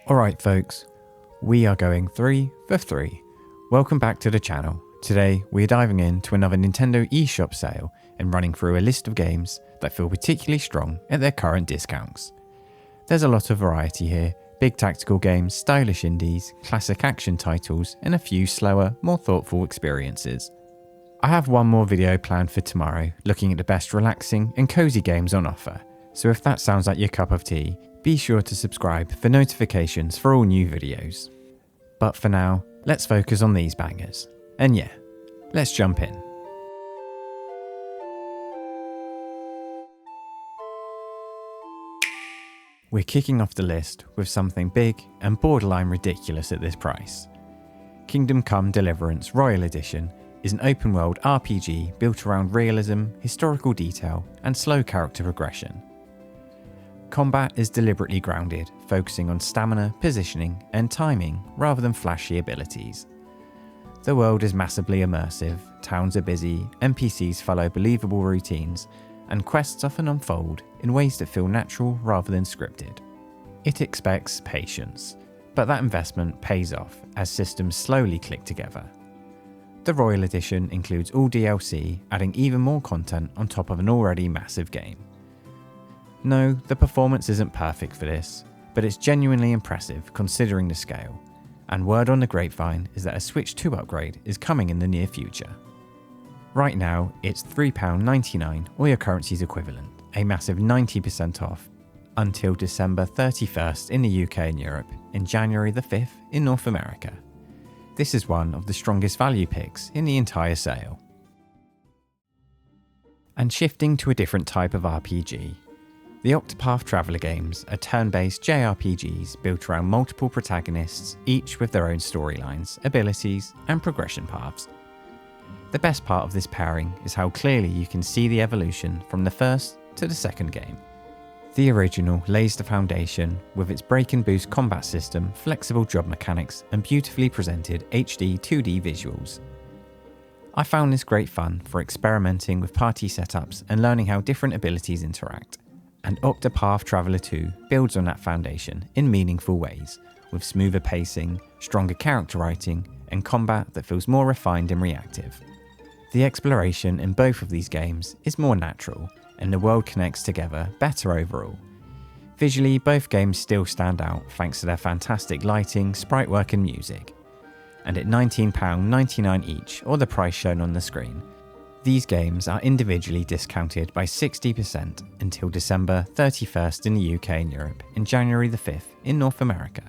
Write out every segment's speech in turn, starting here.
Alright folks, we are going 3 for 3. Welcome back to the channel. Today we are diving into another Nintendo eShop sale and running through a list of games that feel particularly strong at their current discounts. There's a lot of variety here, big tactical games, stylish indies, classic action titles, and a few slower, more thoughtful experiences. I have one more video planned for tomorrow, looking at the best relaxing and cozy games on offer, so if that sounds like your cup of tea, be sure to subscribe for notifications for all new videos. But for now, let's focus on these bangers. And yeah, let's jump in. We're kicking off the list with something big and borderline ridiculous at this price. Kingdom Come Deliverance Royal Edition is an open world RPG built around realism, historical detail, and slow character progression. Combat is deliberately grounded, focusing on stamina, positioning, and timing rather than flashy abilities. The world is massively immersive, towns are busy, NPCs follow believable routines, and quests often unfold in ways that feel natural rather than scripted. It expects patience, but that investment pays off as systems slowly click together. The Royal Edition includes all DLC, adding even more content on top of an already massive game. No, the performance isn't perfect for this, but it's genuinely impressive considering the scale, and word on the grapevine is that a Switch 2 upgrade is coming in the near future. Right now, it's £3.99 or your currency's equivalent, a massive 90% off, until December 31st in the UK and Europe, and January the 5th in North America. This is one of the strongest value picks in the entire sale. And shifting to a different type of RPG, the Octopath Traveller games are turn-based JRPGs built around multiple protagonists, each with their own storylines, abilities, and progression paths. The best part of this pairing is how clearly you can see the evolution from the first to the second game. The original lays the foundation with its break and boost combat system, flexible job mechanics, and beautifully presented HD 2D visuals. I found this great fun for experimenting with party setups and learning how different abilities interact. And Octopath Traveller 2 builds on that foundation in meaningful ways, with smoother pacing, stronger character writing, and combat that feels more refined and reactive. The exploration in both of these games is more natural, and the world connects together better overall. Visually, both games still stand out thanks to their fantastic lighting, sprite work, and music. And at £19.99 each, or the price shown on the screen, these games are individually discounted by 60% until December 31st in the UK and Europe and January the 5th in North America.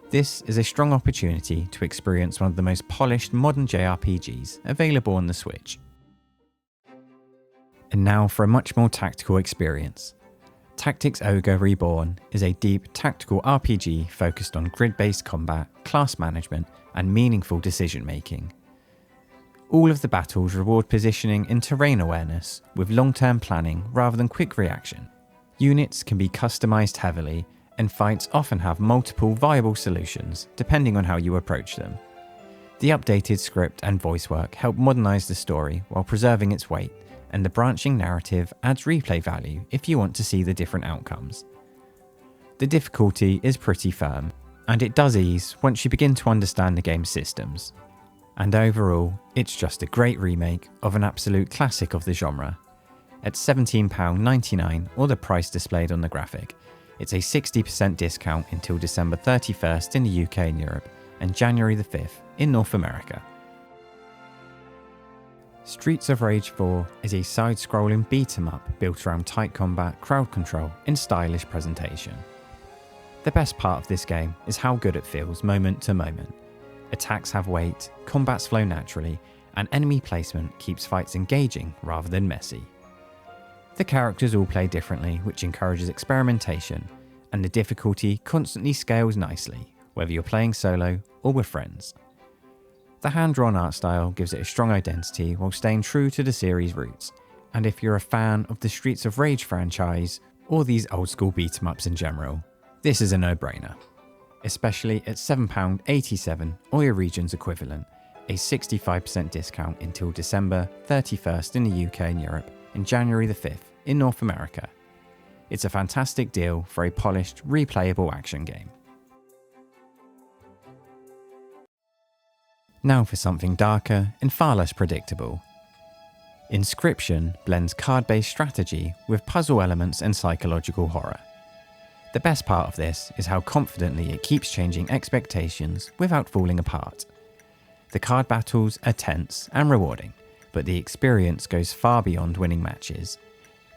This is a strong opportunity to experience one of the most polished modern JRPGs available on the Switch. And now for a much more tactical experience. Tactics Ogre Reborn is a deep tactical RPG focused on grid-based combat, class management, and meaningful decision making. All of the battles reward positioning and terrain awareness with long-term planning rather than quick reaction. Units can be customized heavily, and fights often have multiple viable solutions depending on how you approach them. The updated script and voice work help modernize the story while preserving its weight, and the branching narrative adds replay value if you want to see the different outcomes. The difficulty is pretty firm, and it does ease once you begin to understand the game's systems. And overall, it's just a great remake of an absolute classic of the genre. At £17.99 or the price displayed on the graphic, it's a 60% discount until December 31st in the UK and Europe and January the 5th in North America. Streets of Rage 4 is a side-scrolling beat-em-up built around tight combat, crowd control, and stylish presentation. The best part of this game is how good it feels moment to moment. Attacks have weight, combats flow naturally, and enemy placement keeps fights engaging rather than messy. The characters all play differently, which encourages experimentation, and the difficulty constantly scales nicely, whether you're playing solo or with friends. The hand-drawn art style gives it a strong identity while staying true to the series' roots, and if you're a fan of the Streets of Rage franchise, or these old-school beat-em-ups in general, this is a no-brainer. Especially at £7.87 or your region's equivalent, a 65% discount until December 31st in the UK and Europe and January the 5th in North America. It's a fantastic deal for a polished, replayable action game. Now for something darker and far less predictable. Inscryption blends card-based strategy with puzzle elements and psychological horror. The best part of this is how confidently it keeps changing expectations without falling apart. The card battles are tense and rewarding, but the experience goes far beyond winning matches.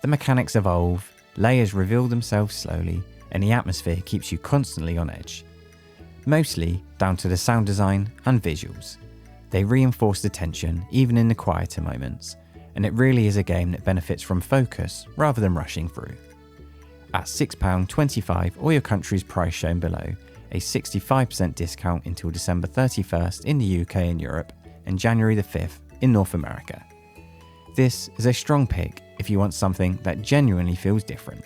The mechanics evolve, layers reveal themselves slowly, and the atmosphere keeps you constantly on edge. Mostly down to the sound design and visuals. They reinforce the tension even in the quieter moments, and it really is a game that benefits from focus rather than rushing through. At £6.25 or your country's price shown below, a 65% discount until December 31st in the UK and Europe, and January the 5th in North America. This is a strong pick if you want something that genuinely feels different.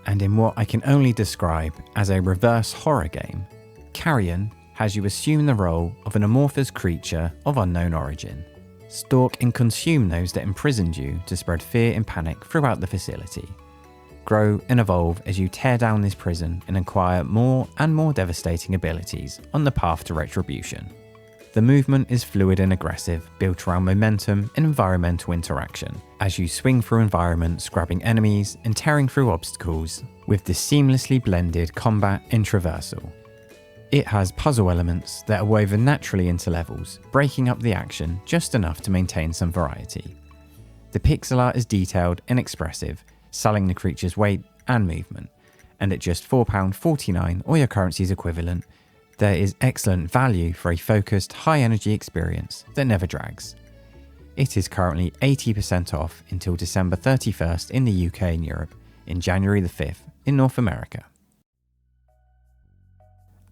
And in what I can only describe as a reverse horror game, Carrion has you assume the role of an amorphous creature of unknown origin. Stalk and consume those that imprisoned you to spread fear and panic throughout the facility. Grow and evolve as you tear down this prison and acquire more and more devastating abilities on the path to retribution. The movement is fluid and aggressive, built around momentum and environmental interaction, as you swing through environments, grabbing enemies and tearing through obstacles with this seamlessly blended combat and traversal. It has puzzle elements that are woven naturally into levels, breaking up the action just enough to maintain some variety. The pixel art is detailed and expressive, selling the creature's weight and movement, and at just £4.49 or your currency's equivalent, there is excellent value for a focused, high-energy experience that never drags. It is currently 80% off until December 31st in the UK and Europe, in January the 5th in North America.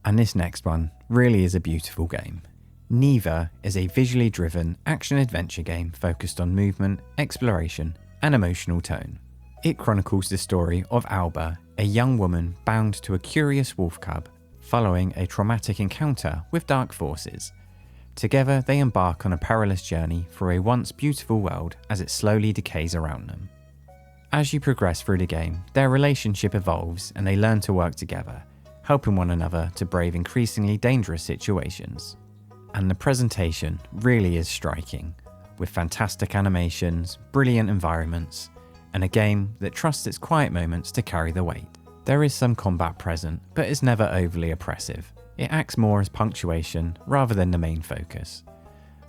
And this next one really is a beautiful game. Neither is a visually driven action-adventure game focused on movement, exploration, and emotional tone. It chronicles the story of Alba, a young woman bound to a curious wolf cub following a traumatic encounter with dark forces. Together they embark on a perilous journey through a once beautiful world as it slowly decays around them. As you progress through the game, their relationship evolves and they learn to work together, helping one another to brave increasingly dangerous situations. And the presentation really is striking, with fantastic animations, brilliant environments, and a game that trusts its quiet moments to carry the weight. There is some combat present, but it's never overly oppressive. It acts more as punctuation rather than the main focus.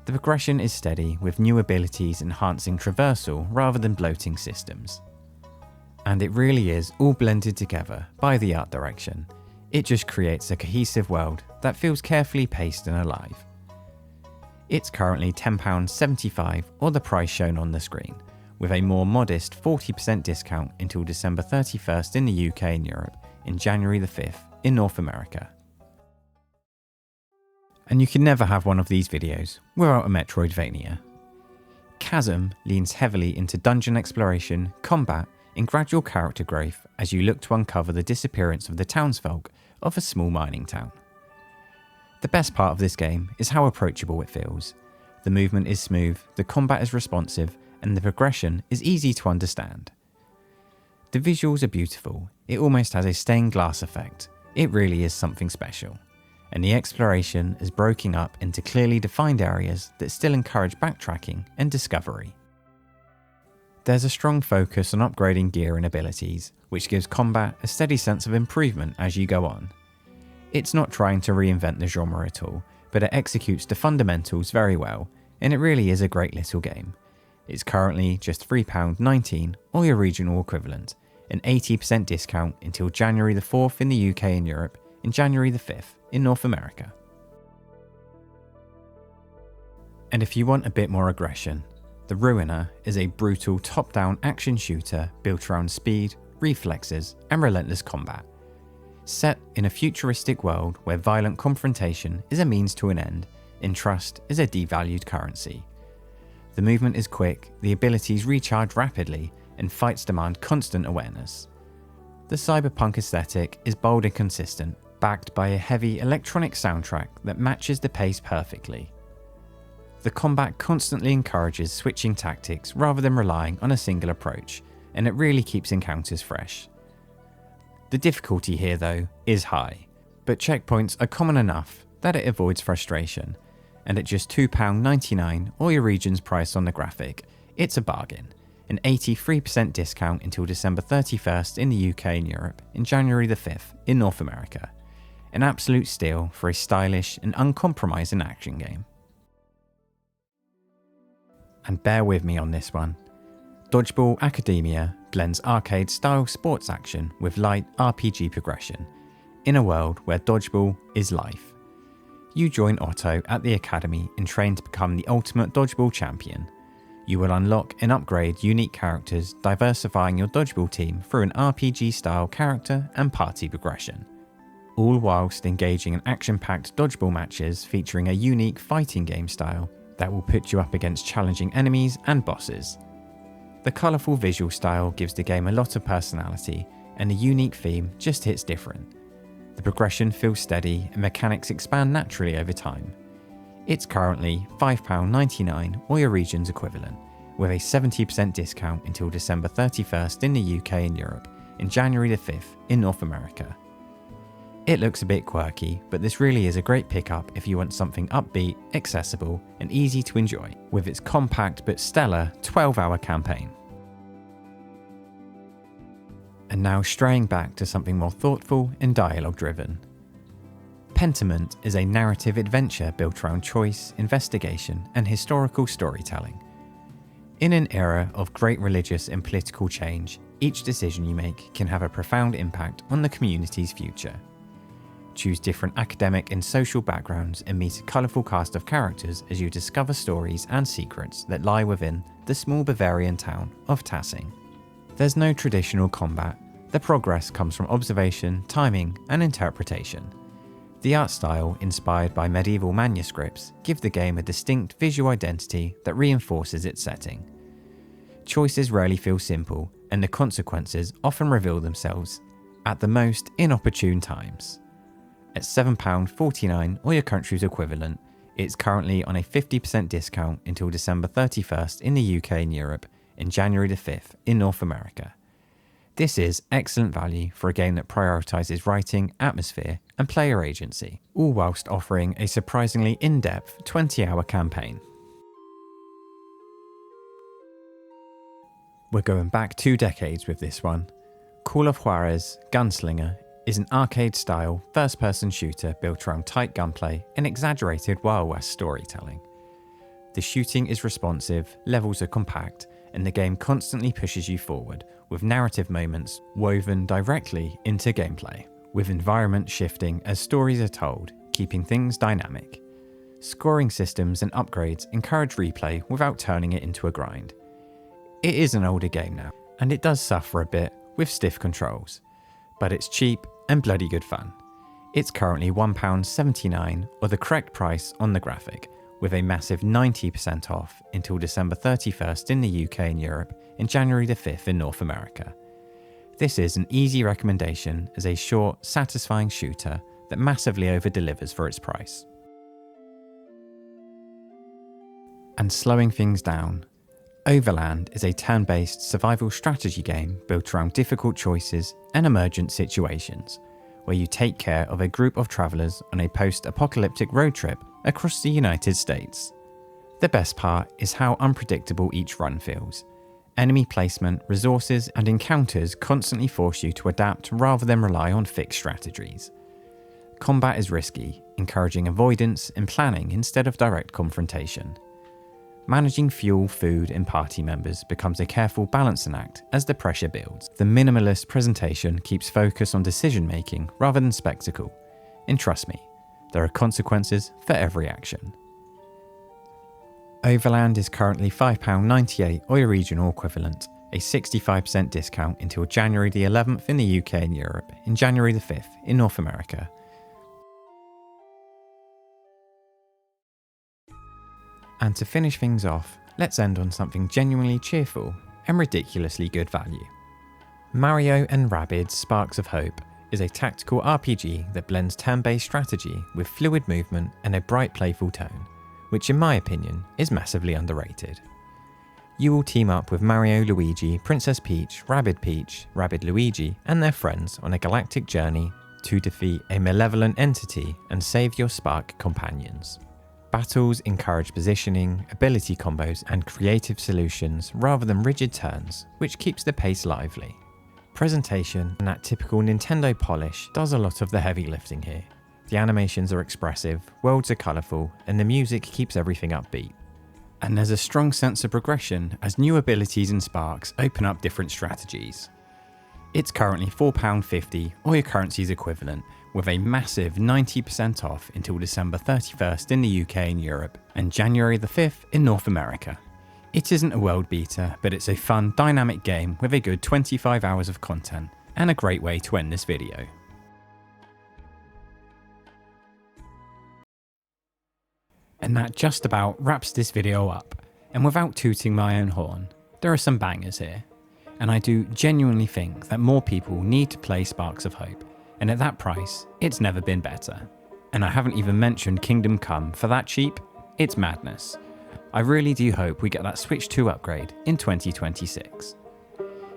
The progression is steady, with new abilities enhancing traversal rather than bloating systems. And it really is all blended together by the art direction. It just creates a cohesive world that feels carefully paced and alive. It's currently £10.75 or the price shown on the screen, with a more modest 40% discount until December 31st in the UK and Europe, in January the 5th in North America. And you can never have one of these videos without a Metroidvania. CHASM leans heavily into dungeon exploration, combat, and gradual character growth as you look to uncover the disappearance of the townsfolk of a small mining town. The best part of this game is how approachable it feels. The movement is smooth, the combat is responsive, and the progression is easy to understand. The visuals are beautiful, it almost has a stained glass effect. It really is something special. And the exploration is broken up into clearly defined areas that still encourage backtracking and discovery. There's a strong focus on upgrading gear and abilities, which gives combat a steady sense of improvement as you go on. It's not trying to reinvent the genre at all, but it executes the fundamentals very well, and it really is a great little game. It's currently just £3.19 or your regional equivalent, an 80% discount until January the 4th in the UK and Europe, and January the 5th in North America. And if you want a bit more aggression, The Ruiner is a brutal top-down action shooter built around speed, reflexes, and relentless combat. Set in a futuristic world where violent confrontation is a means to an end, and trust is a devalued currency. The movement is quick, the abilities recharge rapidly, and fights demand constant awareness. The cyberpunk aesthetic is bold and consistent, backed by a heavy electronic soundtrack that matches the pace perfectly. The combat constantly encourages switching tactics rather than relying on a single approach, and it really keeps encounters fresh. The difficulty here, though, is high, but checkpoints are common enough that it avoids frustration, and at just £2.99 or your region's price on the graphic, it's a bargain. An 83% discount until December 31st in the UK and Europe, and January the 5th in North America. An absolute steal for a stylish and uncompromising action game. And bear with me on this one. Dodgeball Academia blends arcade-style sports action with light RPG progression, in a world where dodgeball is life. You join Otto at the Academy and train to become the ultimate dodgeball champion. You will unlock and upgrade unique characters, diversifying your dodgeball team through an RPG-style character and party progression, all whilst engaging in action-packed dodgeball matches featuring a unique fighting game style that will put you up against challenging enemies and bosses. The colourful visual style gives the game a lot of personality, and the unique theme just hits different. The progression feels steady and mechanics expand naturally over time. It's currently £5.99 or your region's equivalent, with a 70% discount until December 31st in the UK and Europe, and January the 5th in North America. It looks a bit quirky, but this really is a great pickup if you want something upbeat, accessible, and easy to enjoy, with its compact but stellar 12-hour campaign. And now straying back to something more thoughtful and dialogue-driven. Pentiment is a narrative adventure built around choice, investigation, and historical storytelling. In an era of great religious and political change, each decision you make can have a profound impact on the community's future. Choose different academic and social backgrounds and meet a colourful cast of characters as you discover stories and secrets that lie within the small Bavarian town of Tassing. There's no traditional combat. The progress comes from observation, timing, and interpretation. The art style, inspired by medieval manuscripts, give the game a distinct visual identity that reinforces its setting. Choices rarely feel simple, and the consequences often reveal themselves at the most inopportune times. At £7.49 or your country's equivalent, it's currently on a 50% discount until December 31st in the UK and Europe, and January the 5th in North America. This is excellent value for a game that prioritises writing, atmosphere, and player agency, all whilst offering a surprisingly in-depth 20-hour campaign. We're going back 2 decades with this one. Call of Juarez Gunslinger is an arcade-style, first-person shooter built around tight gunplay and exaggerated Wild West storytelling. The shooting is responsive, levels are compact, and the game constantly pushes you forward, with narrative moments woven directly into gameplay, with environment shifting as stories are told, keeping things dynamic. Scoring systems and upgrades encourage replay without turning it into a grind. It is an older game now, and it does suffer a bit with stiff controls, but it's cheap and bloody good fun. It's currently £1.79 or the correct price on the graphic, with a massive 90% off until December 31st in the UK and Europe, and January the 5th in North America. This is an easy recommendation as a short, satisfying shooter that massively over-delivers for its price. And slowing things down, Overland is a turn-based survival strategy game built around difficult choices and emergent situations, where you take care of a group of travellers on a post-apocalyptic road trip across the United States. The best part is how unpredictable each run feels. Enemy placement, resources, and encounters constantly force you to adapt rather than rely on fixed strategies. Combat is risky, encouraging avoidance and planning instead of direct confrontation. Managing fuel, food, and party members becomes a careful balancing act as the pressure builds. The minimalist presentation keeps focus on decision-making rather than spectacle. And trust me, there are consequences for every action. Overland is currently £5.98 or your regional equivalent, a 65% discount until January the 11th in the UK and Europe, and January the 5th in North America. And to finish things off, let's end on something genuinely cheerful and ridiculously good value. Mario & Rabbids Sparks of Hope is a tactical RPG that blends turn-based strategy with fluid movement and a bright playful tone, which in my opinion is massively underrated. You will team up with Mario, Luigi, Princess Peach, Rabbid Luigi and their friends on a galactic journey to defeat a malevolent entity and save your Spark companions. Battles encourage positioning, ability combos, and creative solutions rather than rigid turns, which keeps the pace lively. Presentation and that typical Nintendo polish does a lot of the heavy lifting here. The animations are expressive, worlds are colourful, and the music keeps everything upbeat. And there's a strong sense of progression as new abilities and sparks open up different strategies. It's currently £4.50 or your currency's equivalent, with a massive 90% off until December 31st in the UK and Europe, and January the 5th in North America. It isn't a world beater, but it's a fun, dynamic game with a good 25 hours of content, and a great way to end this video. And that just about wraps this video up, and without tooting my own horn, there are some bangers here. And I do genuinely think that more people need to play Sparks of Hope, and at that price, it's never been better. And I haven't even mentioned Kingdom Come. For that cheap, it's madness. I really do hope we get that Switch 2 upgrade in 2026.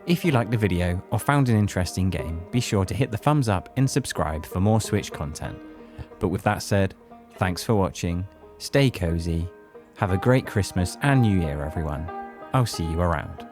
If you liked the video or found an interesting game, be sure to hit the thumbs up and subscribe for more Switch content. But with that said, thanks for watching, stay cozy, have a great Christmas and New Year everyone. I'll see you around.